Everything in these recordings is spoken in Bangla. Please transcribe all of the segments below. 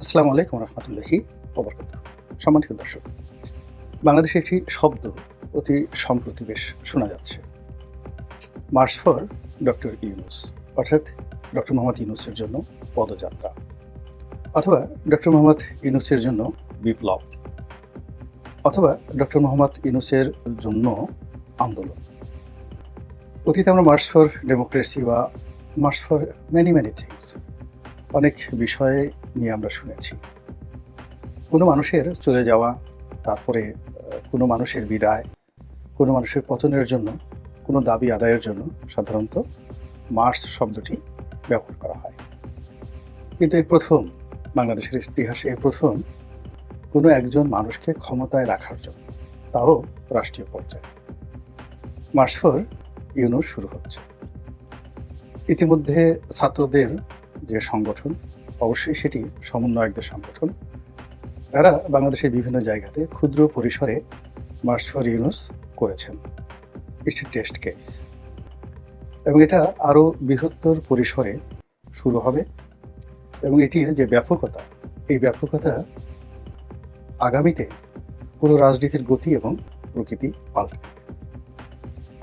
আসসালামু আলাইকুম রহমতুল্লাহি ওবরাকাতুহু। সম্মানিত দর্শক, বাংলাদেশে একটি শব্দ অতি সম্প্রতি বেশ শোনা যাচ্ছে। মার্চ ফর ডক্টর ইউনূস, অর্থাৎ ডক্টর মোহাম্মদ ইউনূসের জন্য পদযাত্রা, অথবা ডক্টর মোহাম্মদ ইউনূসের জন্য বিপ্লব, অথবা ডক্টর মোহাম্মদ ইউনূসের জন্য আন্দোলন। অতীতে আমরা মার্চ ফর ডেমোক্রেসি বা মার্চ ফর মেনি থিংস অনেক বিষয়ে নিয়ে আমরা শুনেছি। কোনো মানুষের চলে যাওয়া, তারপরে কোনো মানুষের বিদায়, কোনো মানুষের পতনের জন্য, কোনো দাবি আদায়ের জন্য সাধারণত মার্চ শব্দটি ব্যবহার করা হয়। কিন্তু এই প্রথম, বাংলাদেশের ইতিহাসে এই প্রথম কোনো একজন মানুষকে ক্ষমতায় রাখার জন্য, তাও রাষ্ট্রীয় পর্যায়ে, মার্চ ফর ইউনূস শুরু হচ্ছে। ইতিমধ্যে ছাত্রদের যে সংগঠন, অবশ্যই সেটি সমন্বয়কদের সংগঠন, তারা বাংলাদেশের বিভিন্ন জায়গাতে ক্ষুদ্র পরিসরে মার্চ ফর ইউনূস করেছেন। ইটস এ টেস্ট কেস, এবং এটা আরও বৃহত্তর পরিসরে শুরু হবে, এবং এটির যে ব্যাপকতা, এই ব্যাপকতা আগামীতে পুরো রাজনীতির গতি এবং প্রকৃতি পাল্টে দেবে।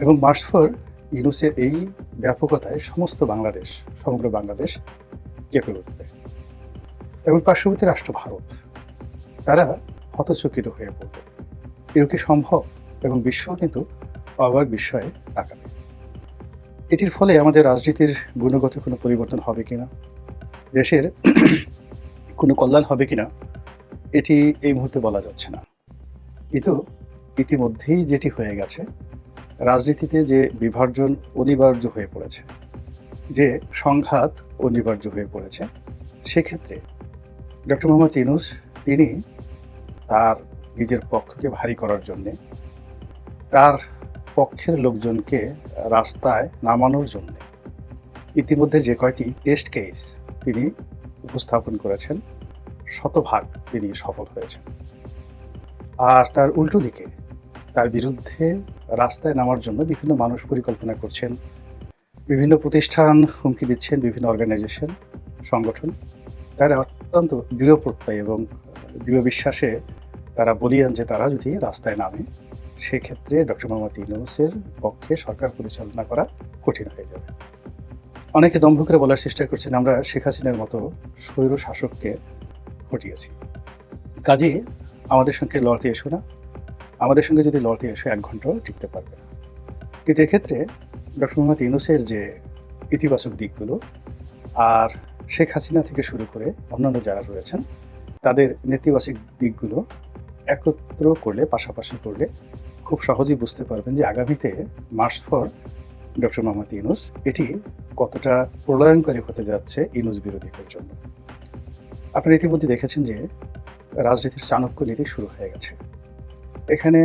এবং মার্চ ফর ইউনূসের এই ব্যাপকতায় সমস্ত বাংলাদেশ, সমগ্র বাংলাদেশ কেঁপে উঠবে, এবং পার্শ্ববর্তী রাষ্ট্র ভারত, তারা হতচকিত হয়ে পড়বে। এও কি সম্ভব? এবং বিশ্ব কিন্তু অবাক বিস্ময়ে তাকাবে। এটির ফলে আমাদের রাজনীতির গুণগত কোনো পরিবর্তন হবে কিনা, দেশের কোনো কল্যাণ হবে কিনা, এটি এই মুহূর্তে বলা যাচ্ছে না। কিন্তু ইতিমধ্যেই যেটি হয়ে গেছে, রাজনীতিতে যে বিভাজন অনিবার্য হয়ে পড়েছে, যে সংঘাত অনিবার্য হয়ে পড়েছে, সেক্ষেত্রে ডক্টর মোহাম্মদ ইউনূস তিনি তার নিজের পক্ষকে ভারী করার জন্যে, তার পক্ষের লোকজনকে রাস্তায় নামানোর জন্য ইতিমধ্যে যে কয়টি টেস্ট কেস তিনি উপস্থাপন করেছেন, শতভাগ তিনি সফল হয়েছেন। আর তার উল্টো দিকে তার বিরুদ্ধে রাস্তায় নামার জন্য বিভিন্ন মানুষ পরিকল্পনা করছেন, বিভিন্ন প্রতিষ্ঠান হুমকি দিচ্ছেন, বিভিন্ন অর্গানাইজেশন, সংগঠন, তারা অত্যন্ত দৃঢ় প্রত্যয় এবং দৃঢ় বিশ্বাসে তারা বলিয়ান যে তারা যদি রাস্তায় নামে, সেক্ষেত্রে ডক্টর মোহাম্মদ ইউনূসের পক্ষে সরকার পরিচালনা করা কঠিন হয়ে যাবে। অনেকে দম্ভ করে বলার চেষ্টা করছেন আমরা শেখ হাসিনার মতো স্বৈর শাসককে হটিয়েছি, কাজেই আমাদের সঙ্গে লড়তে এসো না, আমাদের সঙ্গে যদি লড়তে এসো 1 ঘন্টাও টিকতে পারবে না। কিন্তু এক্ষেত্রে ডক্টর মোহাম্মদ ইউনূসের যে ইতিবাচক দিকগুলো, আর শেখ হাসিনা থেকে শুরু করে অন্যান্য যারা রয়েছেন, তাদের নেতিবাচক দিকগুলো একত্র করলে, পাশাপাশি করলে খুব সহজেই বুঝতে পারবেন যে আগামীতে March for doctor Mohammad Yunus এটি কতটা প্রলয়ঙ্করী হতে যাচ্ছে ইউনূস বিরোধীদের জন্য। আপনারা ইতিমধ্যে দেখেছেন যে রাজনীতির চাণক্য নীতি শুরু হয়ে গেছে। এখানে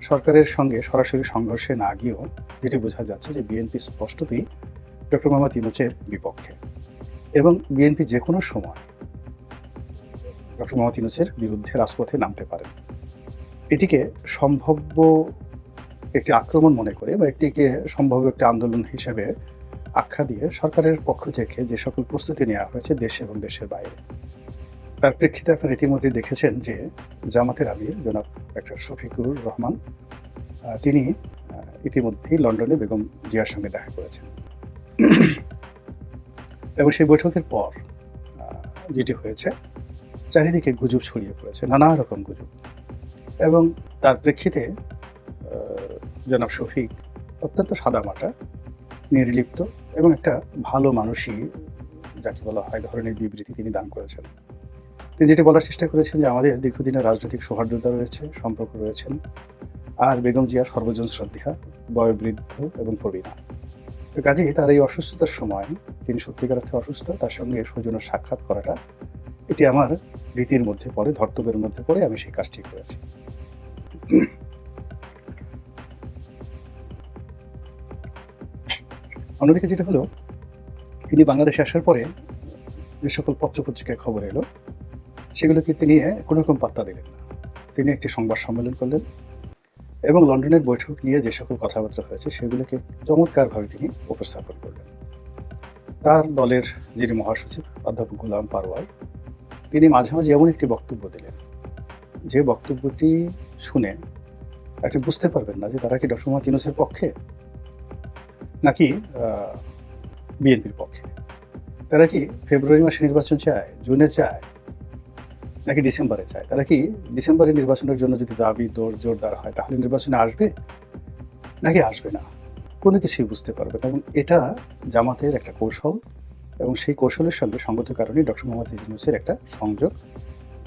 সরকারের সঙ্গে সরাসরি সংঘর্ষে না গিয়েও যেটি বোঝা যাচ্ছে যে বিএনপি স্পষ্টতই ডক্টর মোহাম্মদ ইউনূসের বিপক্ষে, এবং বিএনপি যে কোনো সময় ডক্টর মোহাম্মদ ইউনূসের বিরুদ্ধে রাজপথে নামতে পারেন। এটিকে সম্ভাব্য একটি আক্রমণ মনে করে বা এটিকে সম্ভাব্য একটি আন্দোলন হিসেবে আখ্যা দিয়ে সরকারের পক্ষ থেকে যে সকল প্রস্তুতি নেওয়া হয়েছে দেশে এবং দেশের বাইরে, তার প্রেক্ষিতে আপনারা ইতিমধ্যে দেখেছেন যে জামাতের আমির জনাব ডক্টর শফিকুর রহমান তিনি ইতিমধ্যেই লন্ডনে বেগম জিয়ার সঙ্গে দেখা করেছেন, এবং সেই বৈঠকের পর যেটি হয়েছে, চারিদিকে গুজব ছড়িয়ে পড়েছে, নানা রকম গুজব, এবং তার প্রেক্ষিতে জনাব শফিক অত্যন্ত সাদামাটা, নির্লিপ্ত এবং একটা ভালো মানুষই যাকে বলা হয় ধরনের বিবৃতি তিনি দান করেছেন। তিনি যেটি বলার চেষ্টা করেছেন যে আমাদের দীর্ঘদিনের রাজনৈতিক সৌহার্দ্যতা রয়েছে, সম্পর্ক রয়েছেন, আর বেগম জিয়া সর্বজন শ্রদ্ধা, বয়োবৃদ্ধ এবং প্রবীণা। তো কাজেই তার এই অসুস্থতার সময়, তিনি সত্যিকার অর্থে অসুস্থ, তার সঙ্গে সৌজন্য সাক্ষাৎ করাটা এটি আমার রীতির মধ্যে পড়ে, ধর্তব্যের মধ্যে পড়ে, আমি সেই কাজটি করেছি। অন্যদিকে যেটা হলো, তিনি বাংলাদেশে আসার পরে যে সকল পত্রপত্রিকায় খবর এলো, সেগুলোকে তিনি কোনো রকম পাত্তা দিলেন না। তিনি একটি সংবাদ সম্মেলন করলেন, এবং লন্ডনের বৈঠক নিয়ে যে সকল কথাবার্তা হয়েছে সেগুলোকে চমৎকারভাবে তিনি উপস্থাপন করলেন। তার দলের যিনি মহাসচিব অধ্যাপক গোলাম পারওয়ার, তিনি মাঝে মাঝে এমন একটি বক্তব্য দিলেন, যে বক্তব্যটি শুনে আপনি বুঝতে পারবেন না যে তারা কি ডক্টর মোহাম্মদ ইউনূসের পক্ষে নাকি বিএনপির পক্ষে। তারা কি ফেব্রুয়ারি মাসে নির্বাচন চায়, জুনে চায়, নাকি ডিসেম্বরে চায়? তারা কি ডিসেম্বরে নির্বাচনের জন্য যদি দাবি জোরদার হয় তাহলে নির্বাচনে আসবে নাকি আসবে না? কোনো কিছুই বুঝতে পারবে না। এবং এটা জামাতের একটা কৌশল, এবং সেই কৌশলের সঙ্গে সঙ্গত কারণে ডক্টর মোহাম্মদ ইউনূসের একটা সংযোগ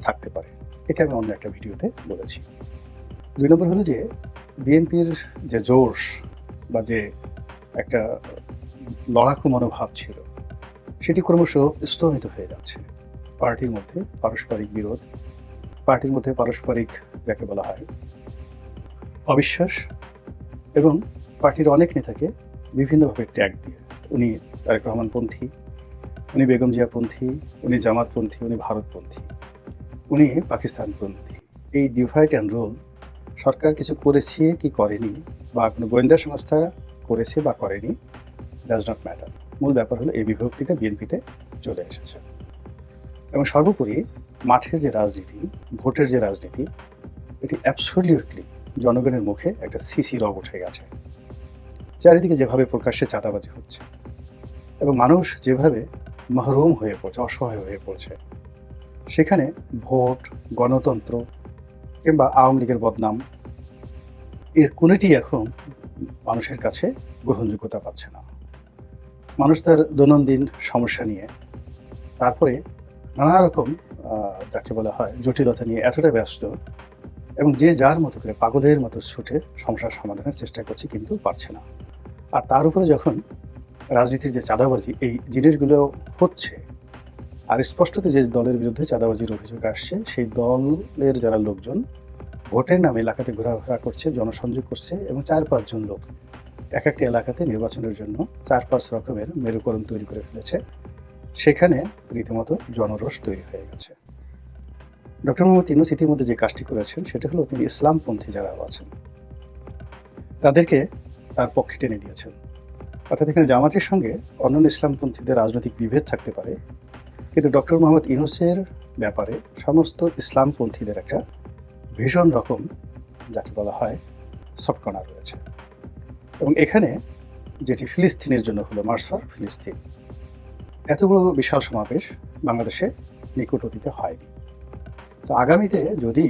থাকতে পারে। এটা আমি অন্য একটা ভিডিওতে বলেছি। ২ নম্বর হলো যে বিএনপির যে জোশ বা যে একটা লড়াকু মনোভাব ছিল, সেটি ক্রমশ স্তমিত হয়ে যাচ্ছে। পার্টির মধ্যে পারস্পরিক বিরোধ, পার্টির মধ্যে পারস্পরিক যাকে বলা হয় অবিশ্বাস, এবং পার্টির অনেক নেতাকে বিভিন্নভাবে ট্যাগ দিয়ে, উনি তারেক রহমানপন্থী, উনি বেগম জিয়াপন্থী, উনি জামাতপন্থী, উনি ভারতপন্থী, উনি পাকিস্তানপন্থী। এই ডিভাইড অ্যান্ড রুল সরকার কিছু করেছে কি করেনি, বা কোনো গোয়েন্দা সংস্থা করেছে বা করেনি, ডাজ নট ম্যাটার। মূল ব্যাপার হলো এই বিভক্তিটা বিএনপিতে চলে এসেছে। এবং সর্বোপরি মাঠের যে রাজনীতি, ভোটের যে রাজনীতি, এটি অ্যাবসলিউটলি জনগণের মুখে একটা সিসি রব উঠে গেছে। চারিদিকে যেভাবে প্রকাশ্যে চাঁদাবাজি হচ্ছে এবং মানুষ যেভাবে মাহরুম হয়ে পড়ছে, অসহায় হয়ে পড়ছে, সেখানে ভোট, গণতন্ত্র কিংবা আওয়ামী লীগের বদনাম, এর কোনোটি এখন মানুষের কাছে গ্রহণযোগ্যতা পাচ্ছে না। মানুষ তার দৈনন্দিন সমস্যা নিয়ে, তারপরে নানা রকম যাকে বলা হয় জটিলতা নিয়ে এতটা ব্যস্ত, এবং যে যার মতো করে পাগলের মতো ছুটে সমস্যার সমাধানের চেষ্টা করছে, কিন্তু পারছে না। আর তার উপরে যখন রাজনীতির যে চাঁদাবাজি, এই জিনিসগুলো হচ্ছে, আর স্পষ্টত যে দলের বিরুদ্ধে চাঁদাবাজির অভিযোগ আসছে, সেই দলের যারা লোকজন ভোটের নামে এলাকাতে ঘোরাফেরা করছে, জনসংযোগ করছে, এবং ৪-৫ জন লোক এক একটা এলাকাতে নির্বাচনের জন্য ৪-৫ রকমের মেরুকরণ তৈরি করে ফেলেছে, সেখানে রীতিমতো জনরোষ তৈরি হয়ে গেছে। ডক্টর মোহাম্মদ ইউনূস ইতিমধ্যে যে কাজটি করেছেন সেটা হলো তিনি ইসলামপন্থী যারা আছেন তাদেরকে তার পক্ষে টেনে নিয়েছেন। অর্থাৎ এখানে জামাতের সঙ্গে অন্যান্য ইসলামপন্থীদের রাজনৈতিক বিভেদ থাকতে পারে, কিন্তু ডক্টর মোহাম্মদ ইউনূসের ব্যাপারে সমস্ত ইসলামপন্থীদের একটা ভীষণ রকম যাকে বলা হয় সফটকর্নার রয়েছে। এবং এখানে যেটি ফিলিস্তিনের জন্য হলো মার্চ ফর ফিলিস্তিন, এত বড় বিশাল সমাবেশ বাংলাদেশে নিকট অতীতে হয়নি। তো আগামীতে যদি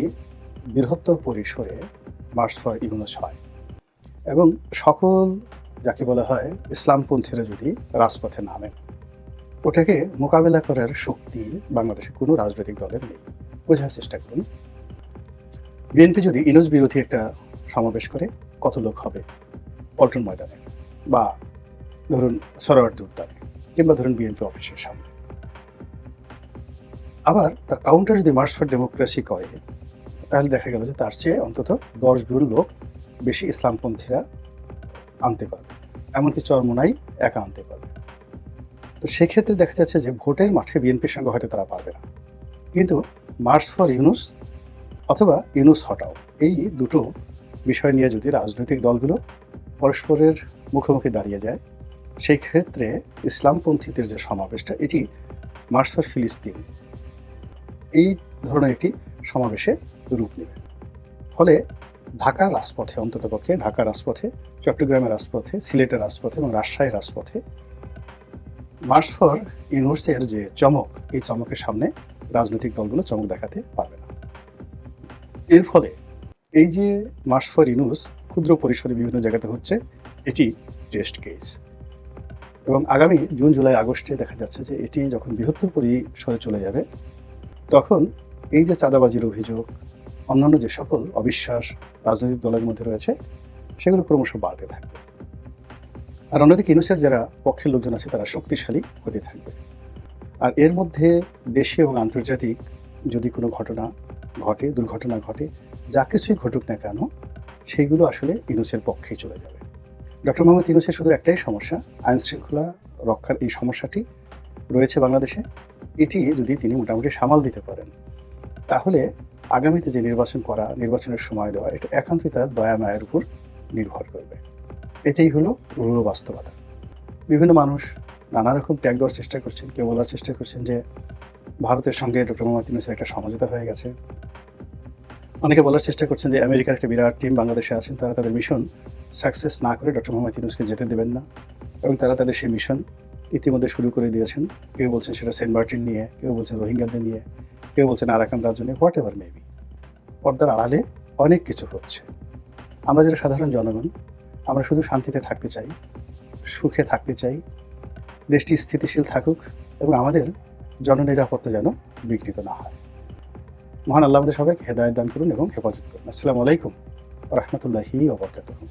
বৃহত্তর পরিসরে মার্চ ফর ইউনূস হয় এবং সকল যাকে বলা হয় ইসলামপন্থীরা যদি রাজপথে নামেন, ওটাকে মোকাবেলা করার শক্তি বাংলাদেশে কোনো রাজনৈতিক দলের নেই। বোঝার চেষ্টা করুন, বিএনপি যদি ইউনূস বিরোধী একটা সমাবেশ করে, কত লোক হবে পল্টন ময়দানে, বা ধরুন সরোয়ার্দী উদ্যানে, কিংবা ধরুন বিএনপি অফিসের সামনে। আবার তার কাউন্টার যদি মার্চ ফর ডেমোক্রেসি করে, তাহলে দেখা গেল যে তার চেয়ে অন্তত 10 গুণ লোক বেশি ইসলামপন্থীরা আনতে পারবে, এমনকি চরমোনাই একা আনতে পারবে। তো সেক্ষেত্রে দেখা যাচ্ছে যে ভোটের মাঠে বিএনপির সঙ্গে হয়তো তারা পারবে না, কিন্তু মার্চ ফর ইউনূস অথবা ইউনূস হটাও, এই দুটো বিষয় নিয়ে যদি রাজনৈতিক দলগুলো পরস্পরের মুখোমুখি দাঁড়িয়ে যায়, সেই ক্ষেত্রে ইসলামপন্থীদের যে সমাবেশটা, এটি মার্চ ফর ফিলিস্তিন এই ধরনের একটি সমাবেশে রূপ নেবে। ফলে ঢাকার রাজপথে, অন্ততপক্ষে ঢাকার রাজপথে, চট্টগ্রামের রাজপথে, সিলেটের রাজপথে এবং রাজশাহীর রাজপথে মার্চ ফর ইউনূসের যে চমক, এই চমকের সামনে রাজনৈতিক দলগুলো চমক দেখাতে পারবে না। এর ফলে এই যে মার্চ ফর ইউনূস ক্ষুদ্র পরিসরে বিভিন্ন জায়গাতে হচ্ছে, এটি টেস্ট কেস, এবং আগামী জুন, জুলাই, আগস্টে দেখা যাচ্ছে যে এটি যখন বৃহত্তর পরিসরে চলে যাবে, তখন এই যে চাঁদাবাজির অভিযোগ, অন্যান্য যে সকল অবিশ্বাস রাজনৈতিক দলের মধ্যে রয়েছে, সেগুলো ক্রমশ বাড়তে থাকবে। আর অন্যদিকে ইউনূসের যারা পক্ষের লোকজন আছে তারা শক্তিশালী হতে থাকবে। আর এর মধ্যে দেশীয় এবং আন্তর্জাতিক যদি কোনো ঘটনা ঘটে, দুর্ঘটনা ঘটে, যা কিছুই ঘটুক না কেন, সেইগুলো আসলে ইউনূসের পক্ষেই চলে যাবে। ডক্টর মোহাম্মদ ইউনূসের শুধু একটাই সমস্যা, আইন শৃঙ্খলা রক্ষার এই সমস্যাটি রয়েছে বাংলাদেশে। এটি যদি তিনি মোটামুটি সামাল দিতে পারেন, তাহলে আগামীতে যে নির্বাচন করা, নির্বাচনের সময় দেওয়া, এটা একান্তই তার দয়া মায়ের উপর নির্ভর করবে। এটাই হলো রূঢ় বাস্তবতা। বিভিন্ন মানুষ নানা রকম ত্যাগ দেওয়ার চেষ্টা করছেন। কেউ বলার চেষ্টা করছেন যে ভারতের সঙ্গে ডক্টর মোহাম্মদ ইউনূসের একটা সমঝোতা হয়ে গেছে। অনেকে বলার চেষ্টা করছেন যে আমেরিকার একটা বিরাট টিম বাংলাদেশে আছেন, তারা তাদের মিশন সাকসেস না করে ডক্টর মোহাম্মদ ইউনূসকে যেতে দেবেন না, এবং তারা তাদের সেই মিশন ইতিমধ্যে শুরু করে দিয়েছেন। কেউ বলছেন সেটা সেন্ট মার্টিন নিয়ে, কেউ বলছেন রোহিঙ্গাদের নিয়ে, কেউ বলছেন আরাকান রাজ্য নিয়ে, হোয়াট এভার মেবি। পর্দার আড়ালে অনেক কিছু হচ্ছে। আমরা যারা সাধারণ জনগণ, আমরা শুধু শান্তিতে থাকতে চাই, সুখে থাকতে চাই, দেশটি স্থিতিশীল থাকুক এবং আমাদের জননিরাপত্তা যেন বিঘ্নিত না হয়। মহান আল্লাহ আমাদের সবাইকে হেদায়েত দান করুন এবং হেফাজত করুন। আসসালামু আলাইকুম ওয়া রাহমাতুল্লাহি ওয়া বারাকাতুহু।